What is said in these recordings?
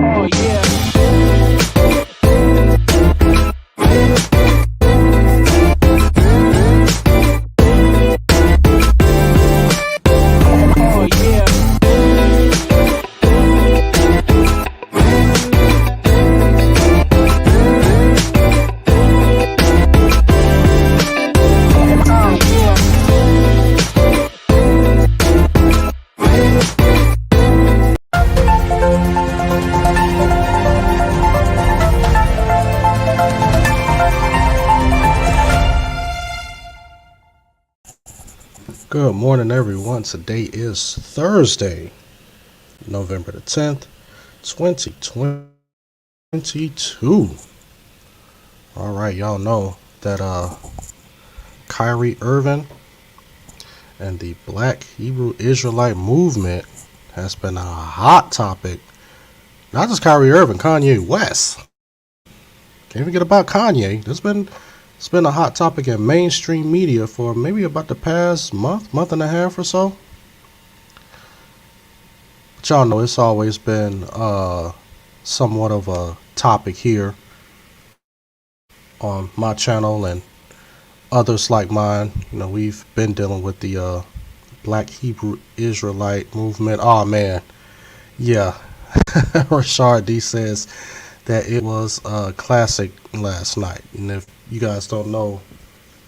Oh yeah. Oh yeah. Good morning, everyone. Today is Thursday, November the 10th, 2022. All right, y'all know that Kyrie Irving and the Black Hebrew Israelite movement has been a hot topic. Not just Kyrie Irving, Kanye West. Can't forget about Kanye. It's been a hot topic in mainstream media for maybe about the past month and a half or so. But y'all know it's always been somewhat of a topic here on my channel and others like mine. You know, we've been dealing with the Black Hebrew Israelite movement. Oh man, yeah. Rashard D says that it was a classic last night. And if you guys don't know,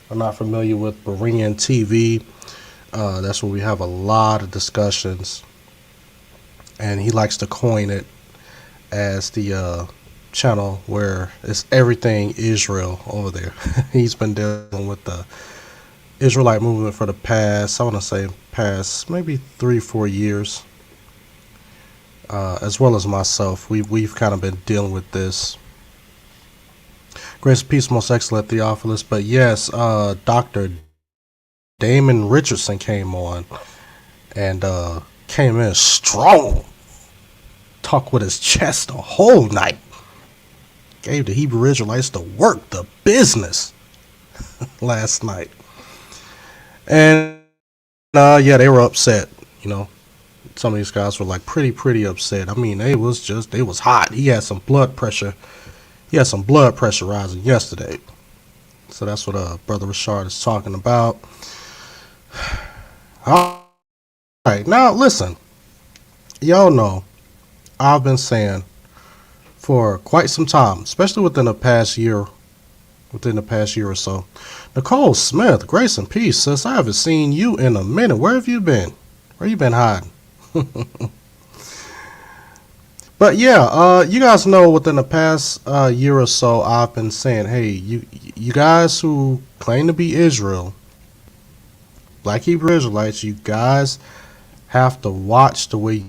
are not familiar with Berean TV, that's where we have a lot of discussions. And he likes to coin it as the channel where it's everything Israel over there. He's been dealing with the Israelite movement for the past, I want to say, maybe 3-4 years. As well as myself, we've kind of been dealing with this. Grace and peace, most excellent Theophilus. But yes, Dr. Damon Richardson came on and came in strong. Talked with his chest the whole night. Gave the Hebrew Israelites the work, the business last night. And yeah, they were upset, you know. Some of these guys were like pretty upset. I mean, they was hot. He had some blood pressure. He had some blood pressure rising yesterday. So that's what Brother Rashard is talking about. All right, now listen. Y'all know I've been saying for quite some time, especially within the past year or so. Nicole Smith, grace and peace, sis. I haven't seen you in a minute. Where have you been? Where you been hiding? But yeah, you guys know within the past year or so, I've been saying, hey, you guys who claim to be Israel, Black Hebrew Israelites, you guys have to watch the way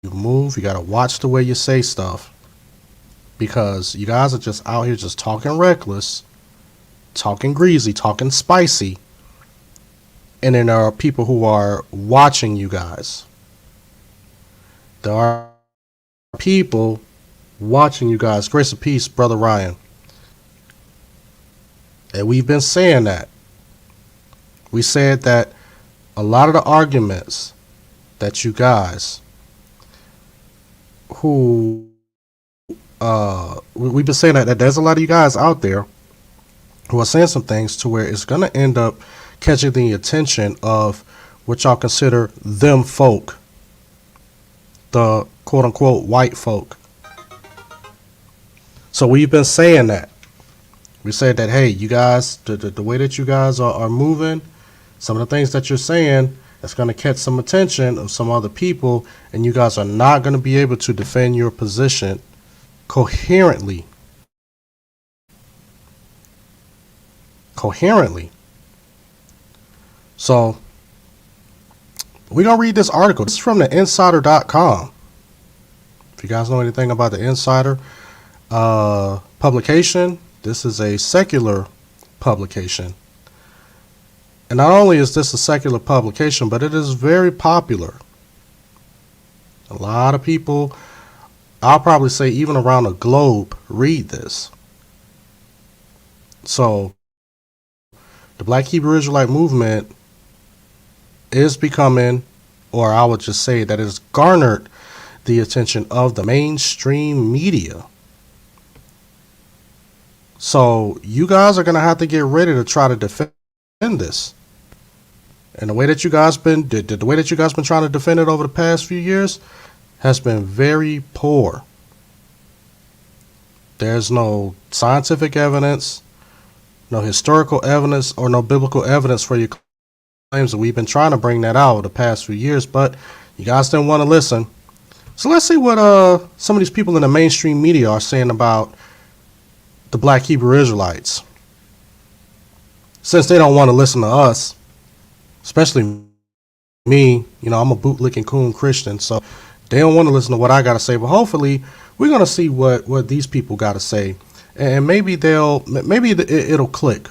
you move. You got to watch the way you say stuff, because you guys are just out here just talking reckless, talking greasy, talking spicy, and then there are people who are watching you guys. There are people watching you guys. Grace and peace, Brother Ryan. And we've been saying that. We said that a lot of the arguments that you guys who we've been saying that there's a lot of you guys out there who are saying some things to where it's going to end up catching the attention of what y'all consider them folk, the quote-unquote white folk. So we've been saying that. We said that, hey, you guys, the way that you guys are moving, some of the things that you're saying, that's going to catch some attention of some other people, and you guys are not going to be able to defend your position coherently. So we're going to read this article. This is from the insider.com. If you guys know anything about the Insider publication, this is a secular publication. And not only is this a secular publication, but it is very popular. A lot of people, I'll probably say even around the globe, read this. So the Black Hebrew Israelite movement is becoming, or I would just say that it's garnered the attention of the mainstream media. So you guys are going to have to get ready to try to defend this. And the way that you guys been trying to defend it over the past few years has been very poor. There's no scientific evidence, no historical evidence, or no biblical evidence for your claims, and we've been trying to bring that out over the past few years, but you guys didn't want to listen. So let's see what some of these people in the mainstream media are saying about the Black Hebrew Israelites. Since they don't want to listen to us, especially me, I'm a bootlicking coon Christian, so they don't want to listen to what I got to say, but hopefully we're going to see what these people got to say, and maybe it'll click.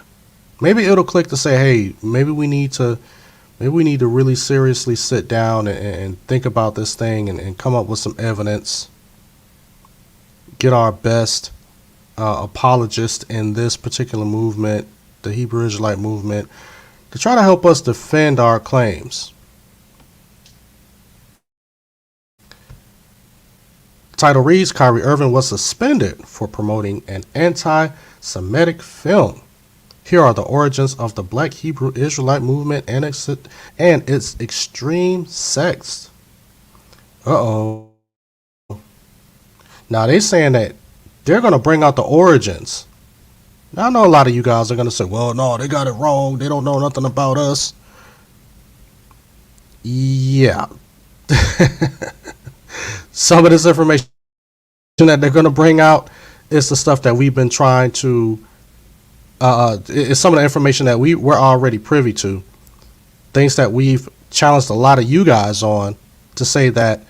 Maybe it'll click to say, hey, maybe we need to really seriously sit down and think about this thing and come up with some evidence, get our best apologist in this particular movement, the Hebrew Israelite movement, to try to help us defend our claims. The title reads, Kyrie Irving was suspended for promoting an anti-Semitic film. Here are the origins of the Black Hebrew Israelite movement and its extreme sects. Uh-oh. Now they saying that they're going to bring out the origins. Now I know a lot of you guys are going to say, well, no, they got it wrong. They don't know nothing about us. Yeah. Some of this information that they're going to bring out is the stuff that we've been trying to it's some of the information that we're already privy to. Things that we've challenged a lot of you guys on, to say that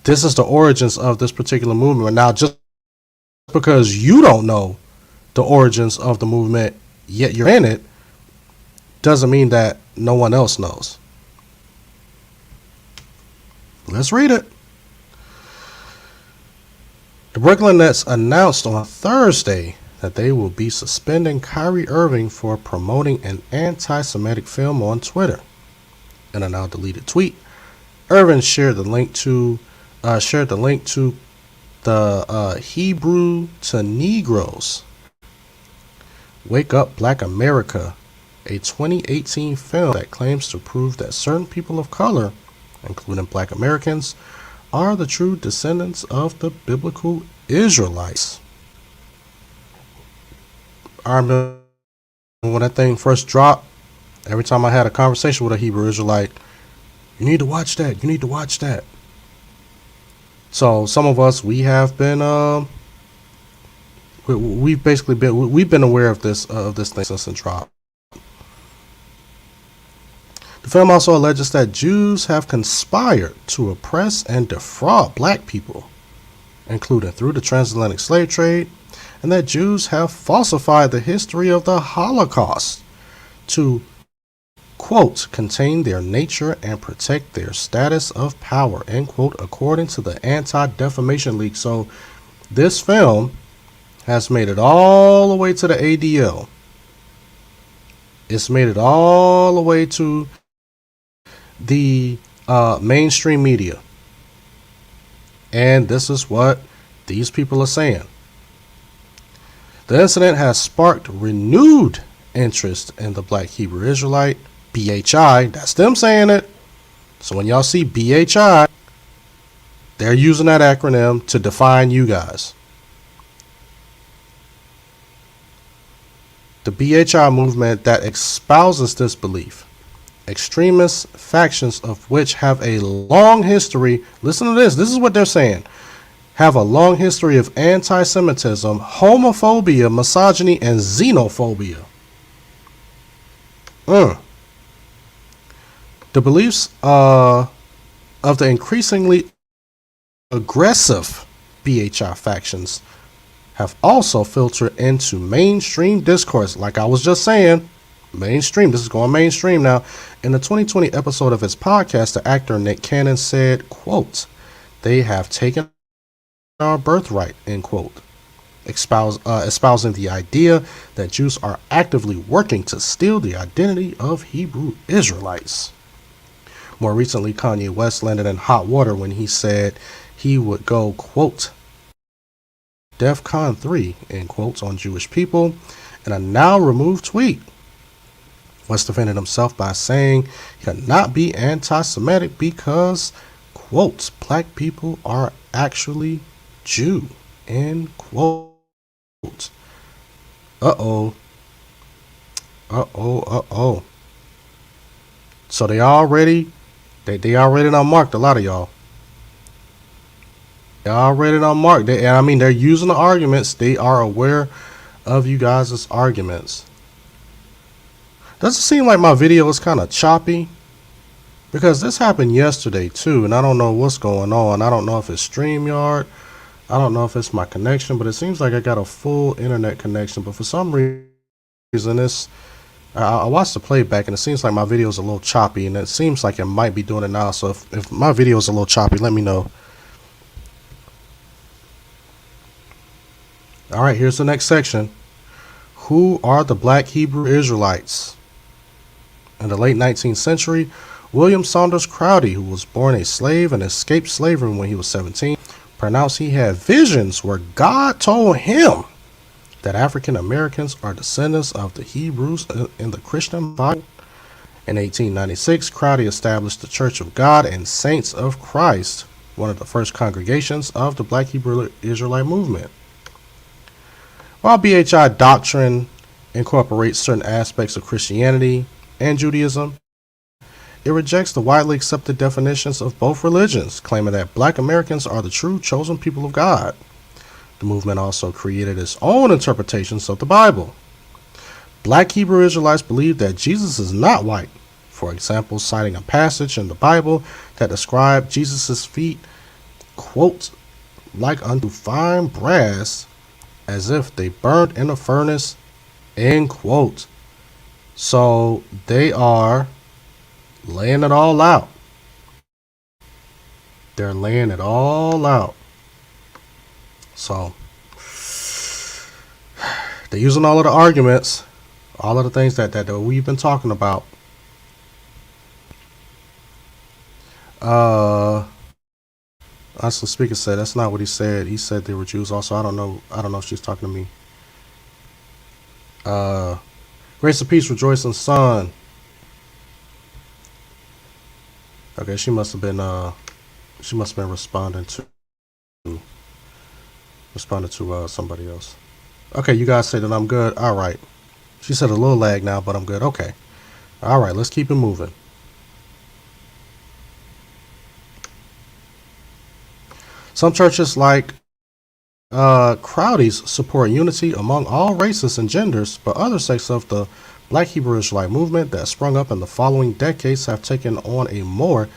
this is the origins of this particular movement. Now, just because you don't know the origins of the movement, yet you're in it, doesn't mean that no one else knows. Let's read it. The Brooklyn Nets announced on Thursday that they will be suspending Kyrie Irving for promoting an anti-Semitic film on Twitter. In a now deleted tweet, Irving shared the link to the Hebrew to Negroes Wake Up Black America, a 2018 film that claims to prove that certain people of color, including Black Americans, are the true descendants of the biblical Israelites. I remember when that thing first dropped, every time I had a conversation with a Hebrew Israelite, you need to watch that, you need to watch that. So some of us, we have been, we've been aware of this thing since it dropped. The film also alleges that Jews have conspired to oppress and defraud black people, including through the transatlantic slave trade, and that Jews have falsified the history of the Holocaust to, quote, contain their nature and protect their status of power, end quote, according to the Anti-Defamation League. So this film has made it all the way to the ADL. It's made it all the way to the mainstream media. And this is what these people are saying. The incident has sparked renewed interest in the Black Hebrew Israelite, BHI. That's them saying it. So when y'all see BHI, they're using that acronym to define you guys. The BHI movement that espouses this belief, extremist factions of which have a long history, listen to this is what they're saying, have a long history of anti-Semitism, homophobia, misogyny, and xenophobia. The beliefs of the increasingly aggressive BHI factions have also filtered into mainstream discourse. Like I was just saying, mainstream. This is going mainstream now. In the 2020 episode of his podcast, the actor Nick Cannon said, quote, "They have taken our birthright," end quote, espousing the idea that Jews are actively working to steal the identity of Hebrew Israelites. More recently, Kanye West landed in hot water when he said he would go, quote, DEFCON 3, in quotes, on Jewish people. In a now removed tweet, West defended himself by saying he could not be anti-Semitic because, quote, black people are actually Jew, end quote. Uh-oh. So they already done marked a lot of y'all. They already done marked. They're using the arguments. They are aware of you guys' arguments. Does it seem like my video is kind of choppy? Because this happened yesterday too, and I don't know what's going on. I don't know if it's StreamYard. I don't know if it's my connection, but it seems like I got a full internet connection. But for some reason, I watched the playback, and it seems like my video is a little choppy, and it seems like it might be doing it now. So if my video is a little choppy, let me know. All right, here's the next section. Who are the Black Hebrew Israelites? In the late 19th century, William Saunders Crowdy, who was born a slave and escaped slavery when he was 17, pronounced he had visions where God told him that African Americans are descendants of the Hebrews in the Christian Bible. In 1896, Crowdy established the Church of God and Saints of Christ, one of the first congregations of the Black Hebrew Israelite movement. While BHI doctrine incorporates certain aspects of Christianity and Judaism, it rejects the widely accepted definitions of both religions, claiming that black Americans are the true chosen people of God. The movement also created its own interpretations of the Bible. Black Hebrew Israelites believe that Jesus is not white, for example, citing a passage in the Bible that described Jesus' feet, quote, like unto fine brass, as if they burned in a furnace, end quote. So they are laying it all out. They're laying it all out. So they're using all of the arguments, all of the things that we've been talking about. That's the speaker said. That's not what he said. He said they were Jews also. I don't know if she's talking to me. Grace and peace, rejoicing son. Okay, she must have been responding to somebody else. Okay, you guys say that I'm good. All right. She said a little lag now, but I'm good. Okay. All right, let's keep it moving. Some churches like Crowdy's support unity among all races and genders, but other sects of the Black Hebrew Israelite movement that sprung up in the following decades have taken on a more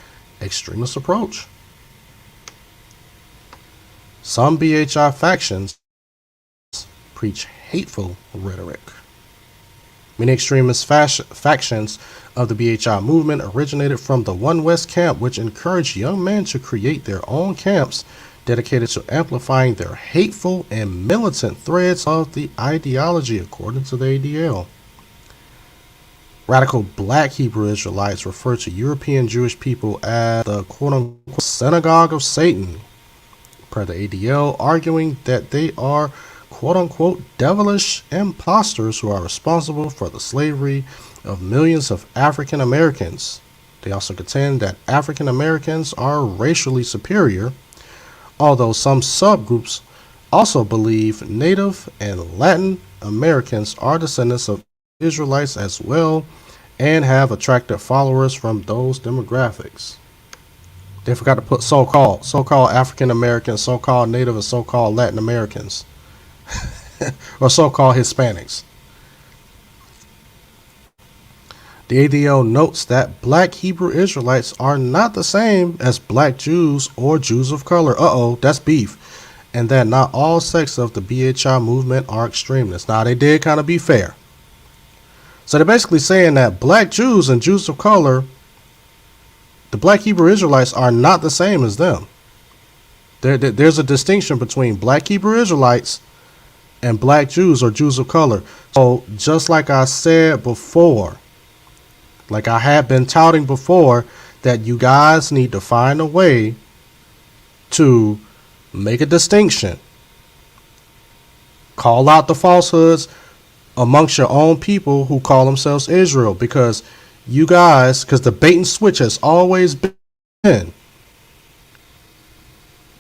extremist approach. Some BHI factions preach hateful rhetoric. Many extremist factions of the BHI movement originated from the One West camp, which encouraged young men to create their own camps dedicated to amplifying their hateful and militant threads of the ideology, according to the ADL. Radical Black Hebrew Israelites refer to European Jewish people as the quote-unquote synagogue of Satan, per the ADL, arguing that they are quote-unquote devilish imposters who are responsible for the slavery of millions of African Americans. They also contend that African Americans are racially superior, although some subgroups also believe Native and Latin Americans are descendants of Israelites as well and have attracted followers from those demographics. They forgot to put so-called African Americans, so-called Native, and so-called Latin Americans, or so-called Hispanics. The ADL notes that Black Hebrew Israelites are not the same as Black Jews or Jews of color. That's beef. And that not all sects of the BHI movement are extremists. Now, they did kind of be fair. So they're basically saying that Black Jews and Jews of color, the Black Hebrew Israelites, are not the same as them. There's a distinction between Black Hebrew Israelites and Black Jews or Jews of color. So just like I said before, like I have been touting before, that you guys need to find a way to make a distinction, call out the falsehoods amongst your own people who call themselves Israel, because you guys, because the bait and switch has always been,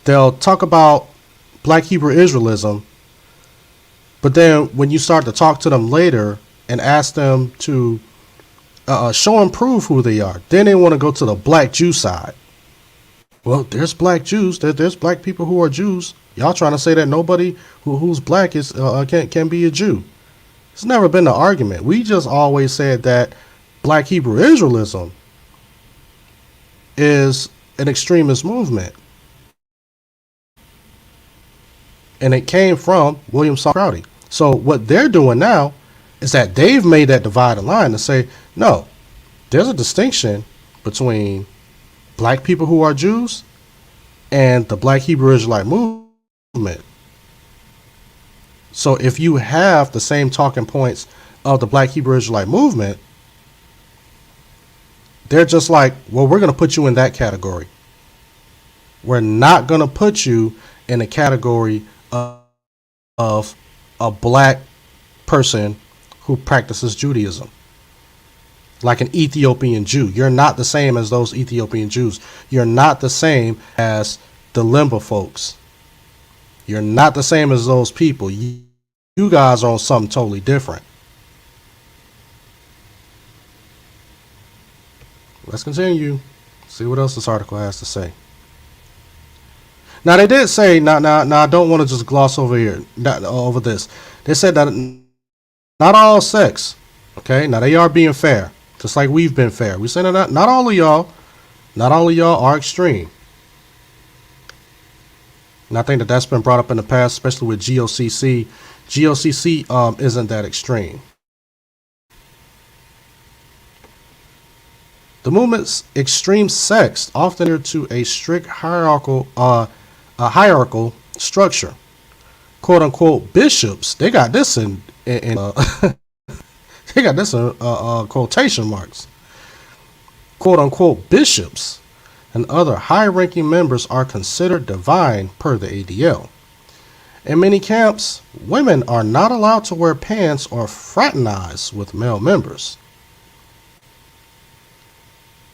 they'll talk about Black Hebrew Israelism, but then when you start to talk to them later and ask them to show and prove who they are, then they want to go to the Black Jew side. Well, there's Black Jews. There's Black people who are Jews. Y'all trying to say that nobody who's Black is can be a Jew? It's never been the argument. We just always said that Black Hebrew Israelism is an extremist movement, and it came from William Saul Crowdy. So what they're doing now is that they've made that dividing line to say, no, there's a distinction between Black people who are Jews and the Black Hebrew Israelite movement. So if you have the same talking points of the Black Hebrew Israelite movement, they're just like, well, we're going to put you in that category. We're not going to put you in a category of a Black person who practices Judaism, like an Ethiopian Jew. You're not the same as those Ethiopian Jews. You're not the same as the Limba folks. You're not the same as those people. You guys are on something totally different. Let's continue. See what else this article has to say. Now they did say, now I don't want to just gloss over over this. They said that not all sex. Okay, now they are being fair, just like we've been fair. We said that not all of y'all are extreme. And I think that that's been brought up in the past, especially with GOCC. GOCC isn't that extreme. The movement's extreme sects often adhere to a strict hierarchical structure. "Quote unquote bishops," they got this in they got this in quotation marks. "Quote unquote bishops and other high-ranking members are considered divine per the ADL. In many camps, women are not allowed to wear pants or fraternize with male members."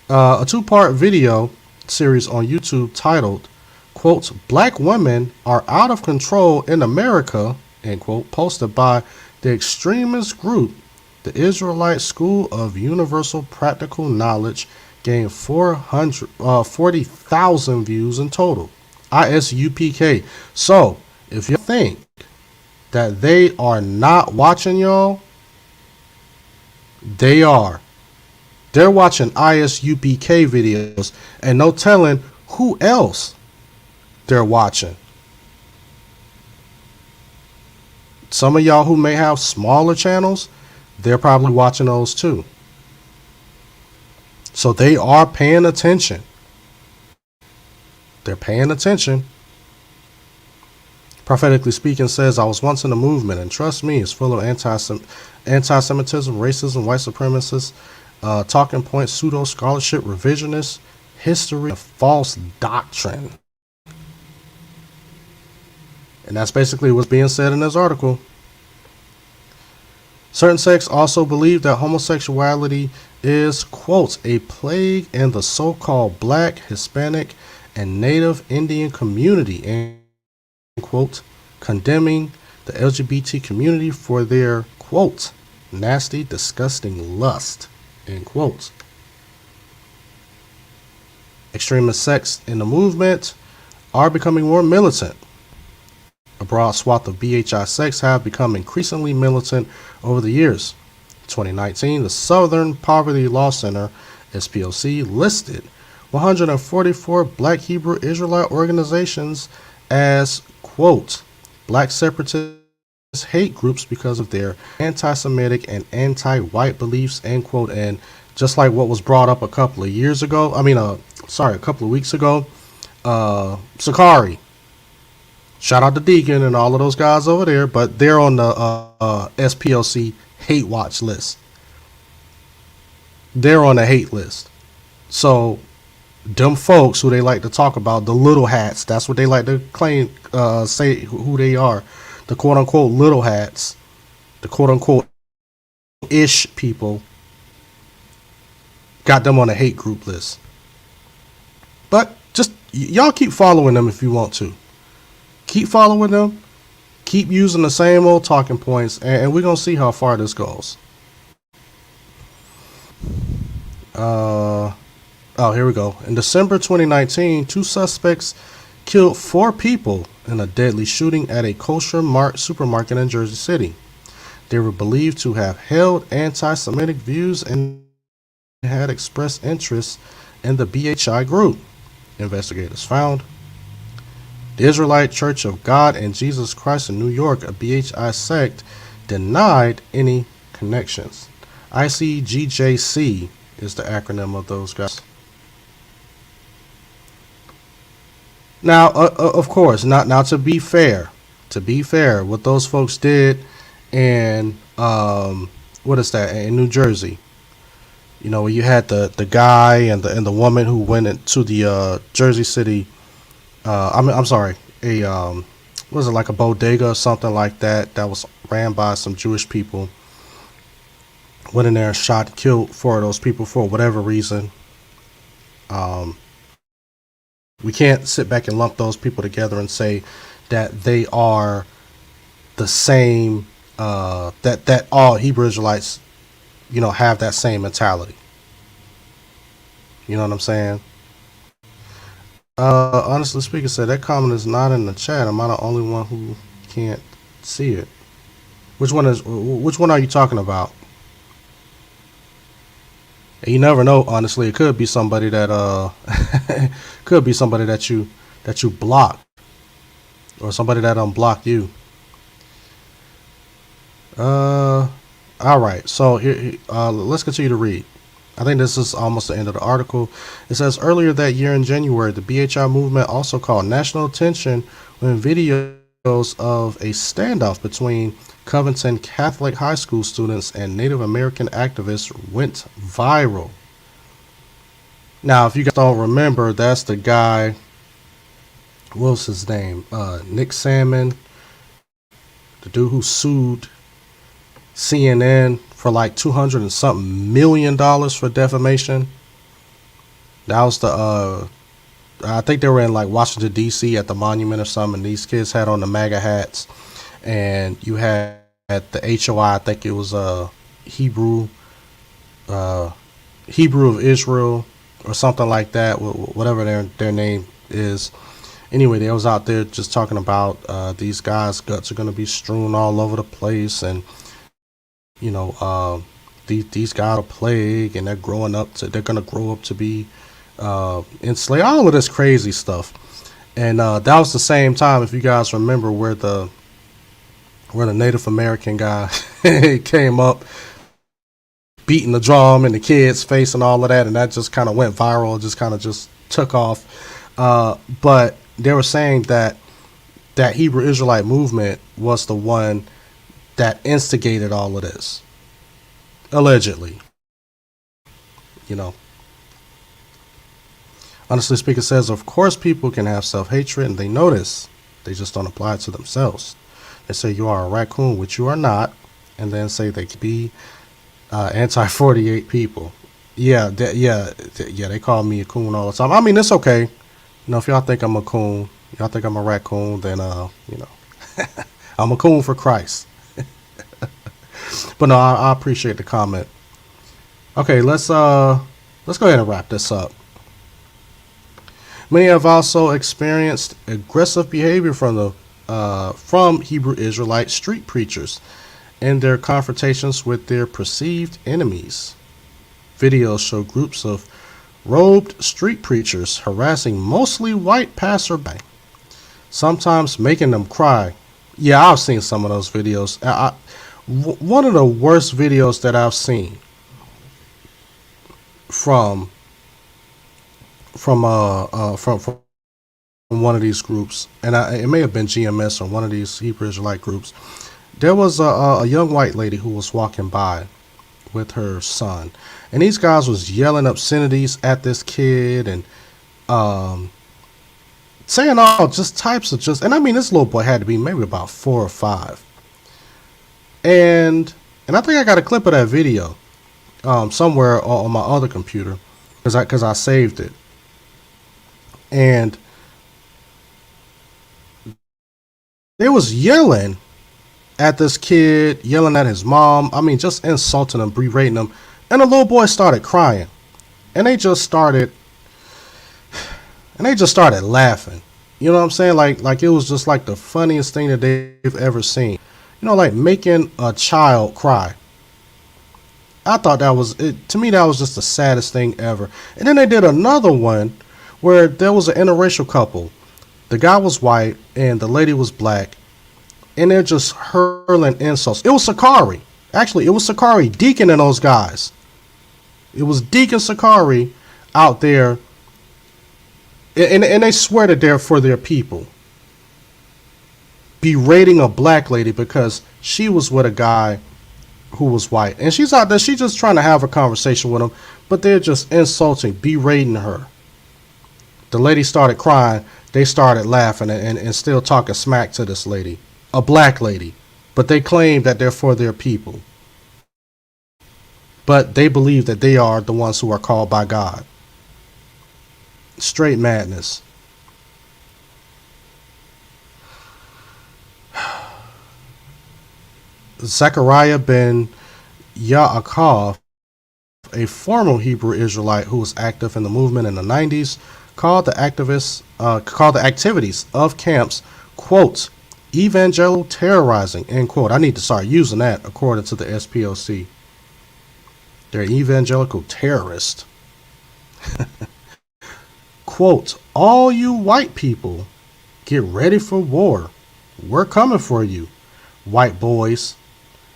A two-part video series on YouTube titled, quote, "Black Women Are Out of Control in America," end quote, posted by the extremist group, the Israelite School of Universal Practical Knowledge, gained 40,000 views in total. ISUPK. So, if you think that they are not watching y'all, they are. They're watching ISUPK videos and no telling who else they're watching. Some of y'all who may have smaller channels, they're probably watching those too. So they are paying attention. They're paying attention. Prophetically Speaking says, "I was once in the movement, and trust me, it's full of anti-Semitism, racism, white supremacists, talking points, pseudo-scholarship, revisionist history, and false doctrine." And that's basically what's being said in this article. Certain sects also believe that homosexuality is, quote, "a plague in the so-called Black, Hispanic, and Native Indian community," end quote, condemning the LGBT community for their, quote, "nasty, disgusting lust," end quote. Extremist sects in the movement are becoming more militant. A broad swath of BHI sects have become increasingly militant over the years. In 2019, the Southern Poverty Law Center, SPLC, listed 144 Black Hebrew Israelite organizations as, quote, "Black separatist hate groups because of their anti-Semitic and anti-white beliefs," end quote. And just like what was brought up a couple of weeks ago, Sakari. Shout out to Deacon and all of those guys over there, but they're on the SPLC hate watch list. They're on the hate list. So Them folks who they like to talk about, the little hats. That's what they like to claim, say who they are. The quote unquote little hats, the quote unquote ish people, got them on a hate group list. But just y'all keep following them if you want to. Keep following them. Keep using the same old talking points, and we're gonna see how far this goes. Uh, oh, here we go. In December 2019, two suspects killed four people in a deadly shooting at a kosher mart supermarket in Jersey City. They were believed to have held anti-Semitic views and had expressed interest in the BHI group. Investigators found the Israelite Church of God and Jesus Christ in New York, a BHI sect, denied any connections. ICGJC is the acronym of those guys. Now, of course, not now. To be fair, what those folks did, and what is that in New Jersey? You know, you had the guy and the woman who went into the Jersey City. I'm sorry, a was it like a bodega or something like that that was ran by some Jewish people. Went in there and shot and killed four of those people for whatever reason. Um, we can't sit back and lump those people together and say that they are the same. That all Hebrew Israelites, have that same mentality. You know what I'm saying? Honestly speaking, said that comment is not in the chat. Am I the only one who can't see it? Which one are you talking about? And you never know. Honestly, it could be somebody that could be somebody that you blocked, or somebody that unblocked you. All right. So here, let's continue to read. I think this is almost the end of the article. It says earlier that year in January, the BHI movement also called national attention when videos of a standoff between Covington Catholic high school students and Native American activists went viral. Now, if you guys don't remember, that's the guy. What's his name? Nick Salmon, the dude who sued CNN for like 200 and something $1 million for defamation. That was the I think they were in like Washington D.C. at the monument or something. And these kids had on the MAGA hats, and you had at the HOI. I think it was Hebrew Hebrew of Israel or something like that. Whatever their name is. Anyway, they was out there just talking about these guys' guts are going to be strewn all over the place, and these guys are plague, and they're going to grow up to be enslaved. All of this crazy stuff, and that was the same time, if you guys remember, where the Native American guy came up, beating the drum in the kids' face and all of that, and that just kind of went viral. Just kind of just took off. But they were saying that Hebrew Israelite movement was the one that instigated all of this, allegedly. You know, honestly speaking, says, of course people can have self-hatred, and they know this. They just don't apply it to themselves. They say you are a raccoon, which you are not, and then say they could be anti-48 people. Yeah, they call me a coon all the time. I mean, it's okay. If y'all think I'm a coon, y'all think I'm a raccoon, then I'm a coon for Christ. But no, I appreciate the comment. Okay, let's go ahead and wrap this up. Many have also experienced aggressive behavior from Hebrew Israelite street preachers in their confrontations with their perceived enemies. Videos show groups of robed street preachers harassing mostly white passerby, sometimes making them cry. Yeah, I've seen some of those videos. One of the worst videos that I've seen from one of these groups, and it may have been GMS or one of these Hebrew Israelite groups. There was a young white lady who was walking by with her son, and these guys was yelling obscenities at this kid, and um, saying all just types of just, and I mean, this little boy had to be maybe about 4 or 5, and I think I got a clip of that video somewhere on my other computer because I saved it, and they was yelling at this kid, yelling at his mom. I mean, just insulting him, berating him, and the little boy started crying, and they just started laughing. You know what I'm saying? Like it was just like the funniest thing that they've ever seen. You know, like making a child cry. I thought that was it. To me, that was just the saddest thing ever. And then they did another one where there was an interracial couple. The guy was white and the lady was black, and they're just hurling insults. It was Sakari. Actually, it was Sakari, Deacon and those guys. It was Deacon Sakari out there, and they swear that they're for their people, berating a black lady because she was with a guy who was white. And she's out there, she's just trying to have a conversation with him, but they're just insulting, berating her. The lady started crying. They started laughing and still talking smack to this lady, a black lady. But they claim that they're for their people. But they believe that they are the ones who are called by God. Straight madness. Zechariah ben Yaakov, a former Hebrew Israelite who was active in the movement in the 90s, called the activities of camps, quote, evangelical terrorizing, end quote. I need to start using that according to the SPOC. They're evangelical terrorists. Quote, all you white people, get ready for war. We're coming for you, white boys,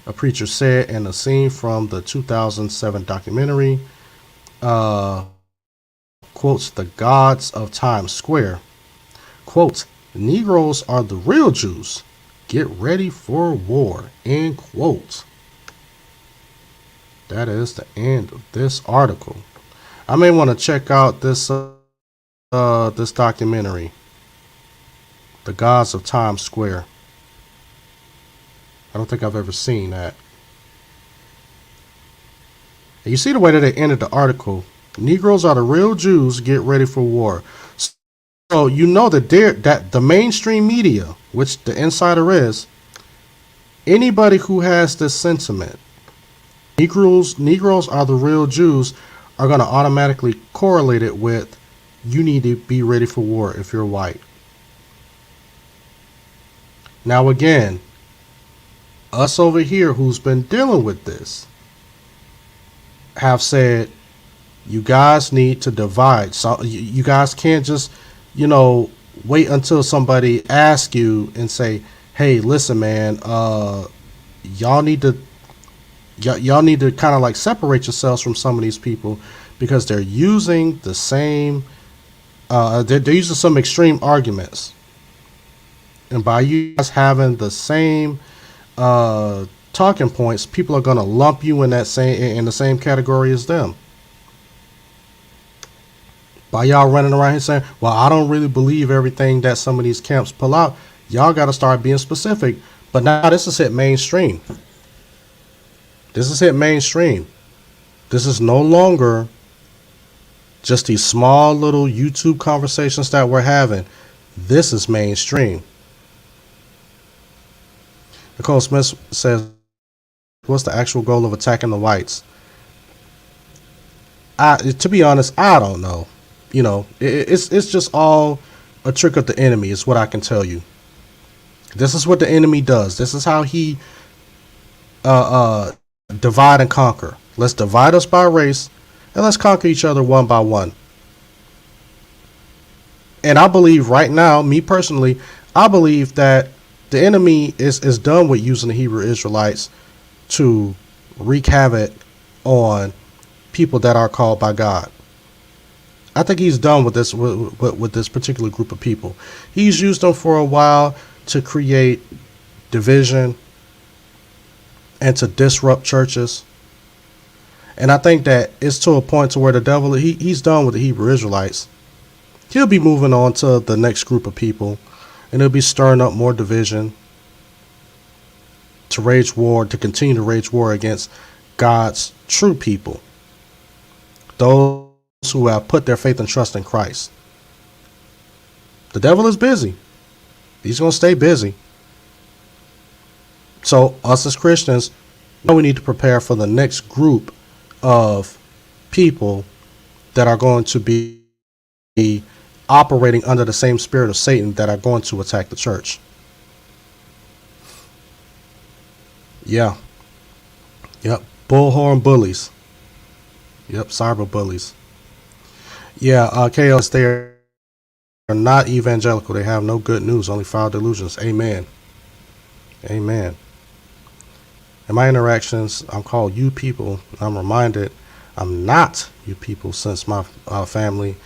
a preacher said in a scene from the 2007 documentary, quotes, the gods of Times Square. Quote, Negroes are the real Jews. Get ready for war, end quote. That is the end of this article. I may want to check out this documentary, The Gods of Times Square. I don't think I've ever seen that. And you see the way that they ended the article. Negroes are the real Jews. Get ready for war. So you know that that the mainstream media, which the Insider is, anybody who has this sentiment, Negroes are the real Jews, are going to automatically correlate it with you need to be ready for war if you're white. Now again, us over here who's been dealing with this have said you guys need to divide. So you guys can't just, wait until somebody asks you and say, hey, listen, man, y'all need to kind of like separate yourselves from some of these people because they're using the same, they're using some extreme arguments. And by you guys having the same talking points, people are going to lump you in the same category as them. By y'all running around here saying, well, I don't really believe everything that some of these camps pull out, y'all got to start being specific. But now this is hit mainstream. This is hit mainstream. This is no longer just these small little YouTube conversations that we're having. This is mainstream. Nicole Smith says, what's the actual goal of attacking the whites? To be honest, I don't know. It's just all a trick of the enemy is what I can tell you. This is what the enemy does. This is how he divide and conquer. Let's divide us by race and let's conquer each other one by one. And I believe right now, me personally, I believe that the enemy is done with using the Hebrew Israelites to wreak havoc on people that are called by God. I think he's done with this with this particular group of people. He's used them for a while to create division and to disrupt churches. And I think that it's to a point to where the devil, he's done with the Hebrew Israelites. he'll be moving on to the next group of people, and he'll be stirring up more division to rage war, to continue to rage war against God's true people, those who have put their faith and trust in Christ. The devil is busy. He's going to stay busy. So us as Christians, we need to prepare for the next group of people that are going to be operating under the same spirit of Satan, that are going to attack the church. Yeah. Yep. Bullhorn bullies. Yep. Cyber bullies. Yeah. Chaos, they are not evangelical. They have no good news, only foul delusions. Amen. Amen. In my interactions, I'm called you people. I'm reminded I'm not you people, since my family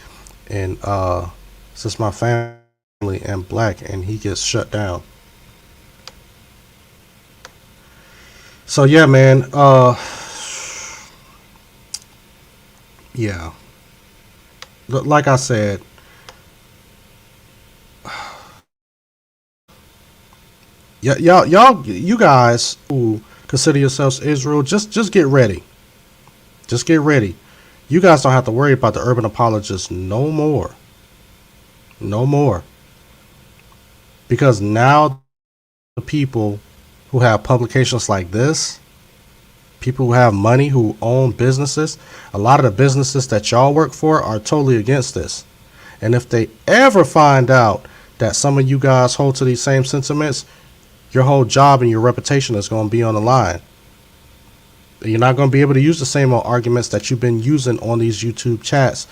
and black, and he gets shut down. So yeah, man. Yeah. Like I said, you guys who consider yourselves Israel, just get ready. Just get ready. You guys don't have to worry about the urban apologists no more. No more. Because now the people who have publications like this, people who have money, who own businesses, a lot of the businesses that y'all work for are totally against this. And if they ever find out that some of you guys hold to these same sentiments, your whole job and your reputation is going to be on the line. You're not going to be able to use the same old arguments that you've been using on these YouTube chats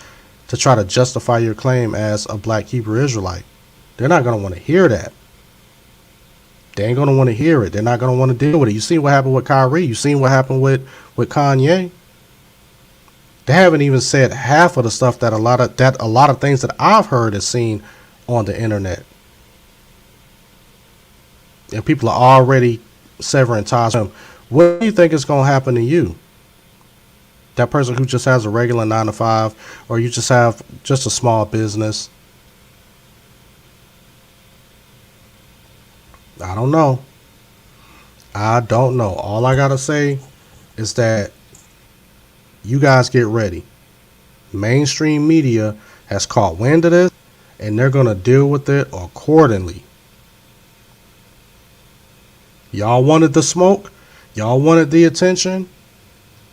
to try to justify your claim as a Black Hebrew Israelite. They're not going to want to hear that. They ain't going to want to hear it. They're not going to want to deal with it. You seen what happened with Kyrie. You seen what happened with Kanye. They haven't even said half of the stuff that a lot of things that I've heard and seen on the internet. And people are already severing ties with him. What do you think is going to happen to you? That person who just has a regular 9-to-5, or you just have just a small business? I don't know. I don't know. All I got to say is that you guys get ready. Mainstream media has caught wind of this, and they're going to deal with it accordingly. Y'all wanted the smoke. Y'all wanted the attention.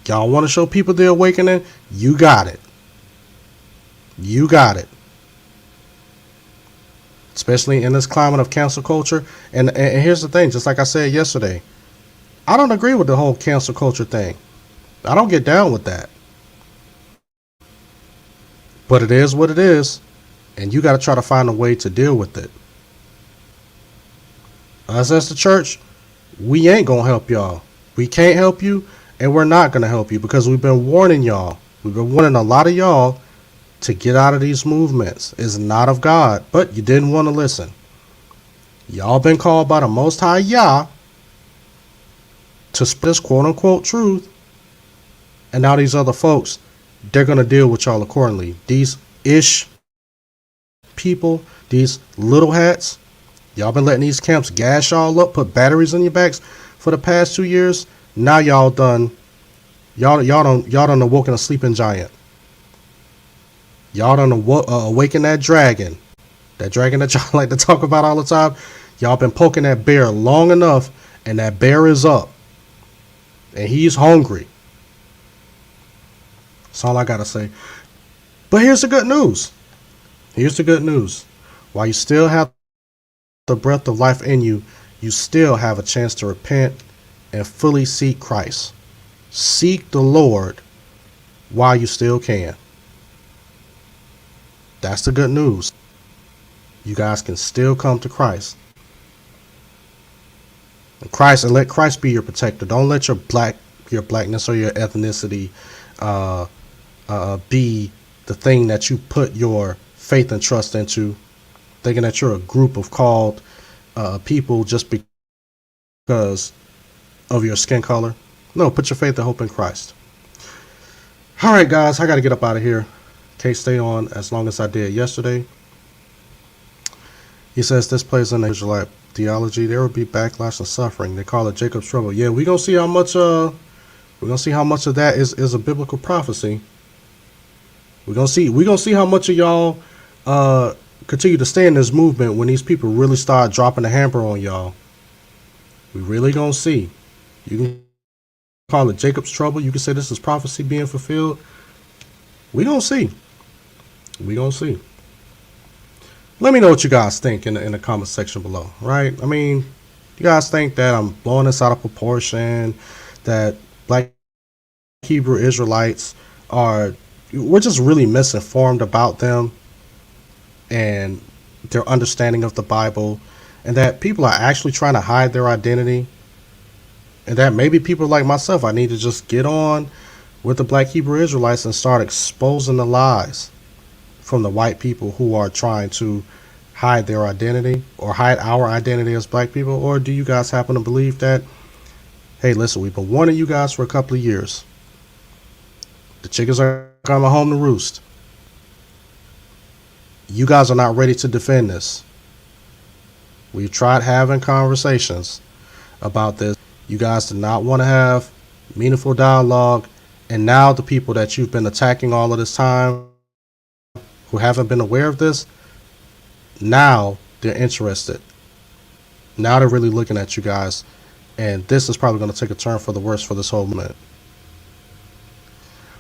Y'all want to show people the awakening. You got it. You got it. Especially in this climate of cancel culture. And here's the thing, just like I said yesterday, I don't agree with the whole cancel culture thing. I don't get down with that. But it is what it is. And you got to try to find a way to deal with it. Us as the church, we ain't going to help y'all. We can't help you, and we're not going to help you, because we've been warning y'all. We've been warning a lot of y'all to get out of these movements. It's not of God, but you didn't want to listen. Y'all been called by the Most High Yah to spread this quote-unquote truth, and now these other folks, they're going to deal with y'all accordingly. These ish people, these little hats, y'all been letting these camps gas y'all up, put batteries on your backs for the past 2 years. Now y'all done awoken a sleeping giant. Y'all done awaken that dragon that y'all like to talk about all the time. Y'all been poking that bear long enough, and that bear is up, and he's hungry. That's all I gotta say. But here's the good news. Here's the good news. While you still have the breath of life in you, you still have a chance to repent and fully seek Christ. Seek the Lord while you still can. That's the good news. You guys can still come to Christ. And let Christ be your protector. Don't let your blackness or your ethnicity be the thing that you put your faith and trust into, thinking that you're a group of called people just because of your skin color. No, put your faith and hope in Christ. All right, guys, I got to get up out of here. Can't stay on as long as I did yesterday. He says this plays in the Israelite theology. There will be backlash and suffering. They call it Jacob's trouble. Yeah, we're gonna see how much of that is a biblical prophecy. We're gonna see how much of y'all continue to stay in this movement when these people really start dropping the hammer on y'all. We really gonna see. You can call it Jacob's trouble. You can say this is prophecy being fulfilled. We gonna see. We gonna see. Let me know what you guys think in the comment section below. Right? I mean, you guys think that I'm blowing this out of proportion? That Black Hebrew Israelites we're just really misinformed about them and their understanding of the Bible, and that people are actually trying to hide their identity, and that maybe people like myself, I need to just get on with the Black Hebrew Israelites and start exposing the lies from the white people who are trying to hide their identity or hide our identity as black people? Or do you guys happen to believe that, hey, listen, we've been warning you guys for a couple of years. The chickens are coming home to roost. You guys are not ready to defend this. We've tried having conversations about this. You guys did not want to have meaningful dialogue. And now the people that you've been attacking all of this time, who haven't been aware of this, now they're interested. Now they're really looking at you guys. And this is probably going to take a turn for the worse for this whole movement.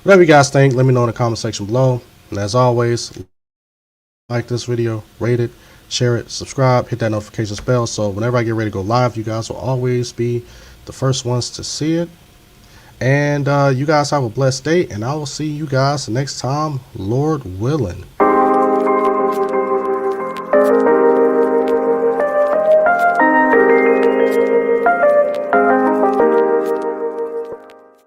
Whatever you guys think, let me know in the comment section below. And as always, like this video, rate it, share it, subscribe, hit that notifications bell, so whenever I get ready to go live, you guys will always be the first ones to see it. And you guys have a blessed day, and I will see you guys next time, Lord willing.